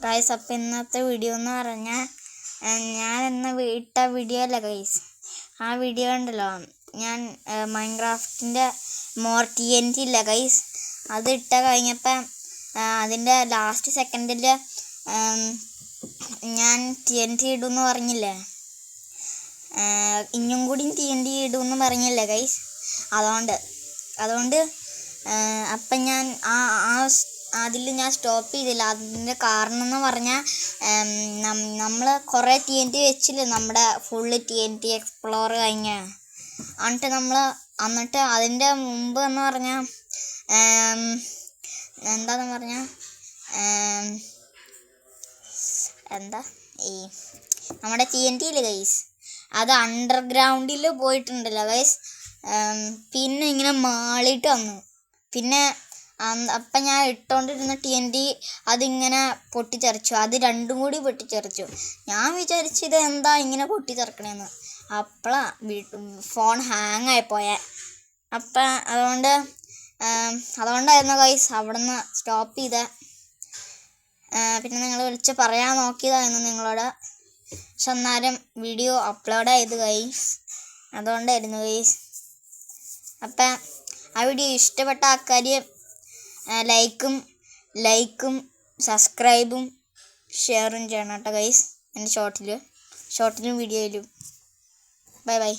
Guys, അപ്പം ഇന്നത്തെ video എന്ന് പറഞ്ഞാൽ ഞാൻ ഇന്ന് ഇട്ട വീഡിയോ അല്ല ഗൈസ്. ആ വീഡിയോ ഉണ്ടല്ലോ, ഞാൻ മൈൻക്രാഫ്റ്റിൻ്റെ മോർ TNT ഇല്ല ഗൈസ്, അത് ഇട്ട കഴിഞ്ഞപ്പം അതിൻ്റെ ലാസ്റ്റ് സെക്കൻഡിൽ ഞാൻ TNT ഇടുമെന്ന് പറഞ്ഞില്ലേ, ഇനിയും കൂടി TNT ഇടുമെന്ന് പറഞ്ഞില്ലേ ഗൈസ്. അതുകൊണ്ട് അപ്പം ഞാൻ അതിൽ ഞാൻ സ്റ്റോപ്പ് ചെയ്തില്ല. അതിൻ്റെ കാരണം എന്ന് പറഞ്ഞാൽ നമ്മൾ കുറേ TNT വെച്ചില്ലേ, നമ്മുടെ ഫുള്ള് TNT എക്സ്പ്ലോർ കഴിഞ്ഞ്. എന്നിട്ട് അതിൻ്റെ മുമ്പ് എന്ന് പറഞ്ഞാൽ എന്താന്ന് പറഞ്ഞാൽ ഈ നമ്മുടെ TNT ഇല്ലേ ഗൈസ്, അത് അണ്ടർഗ്രൗണ്ടിൽ പോയിട്ടുണ്ടല്ലോ ഗൈസ്. പിന്നെ ഇങ്ങനെ മാളിയിട്ട് വന്നു. പിന്നെ അപ്പം ഞാൻ ഇട്ടുകൊണ്ടിരുന്ന TNT അതിങ്ങനെ പൊട്ടിത്തെറിച്ചു. അത് രണ്ടും കൂടി പൊട്ടിത്തെറിച്ചു. ഞാൻ വിചാരിച്ചത് എന്താ ഇങ്ങനെ പൊട്ടിത്തെറിക്കണേന്ന്. അപ്പോഴാണ് ഫോൺ ഹാങ് ആയിപ്പോയെ. അപ്പം അതുകൊണ്ടായിരുന്നു ഗൈസ് അവിടെ നിന്ന് സ്റ്റോപ്പ് ചെയ്തത്. പിന്നെ നിങ്ങൾ വിളിച്ച് പറയാൻ നോക്കിയതായിരുന്നു നിങ്ങളോട്. പക്ഷെ എന്നാലും വീഡിയോ അപ്ലോഡ് ചെയ്ത് ഗൈസ്, അതുകൊണ്ടായിരുന്നു ഗൈസ്. അപ്പം ആ വീഡിയോ ഇഷ്ടപ്പെട്ട ആൾക്കാർ ലൈക്കും സബ്സ്ക്രൈബും ഷെയറും ചെയ്യണം കേട്ടോ ഗൈസ്. എൻ്റെ ഷോർട്ടിലും വീഡിയോയിലും. Bye bye.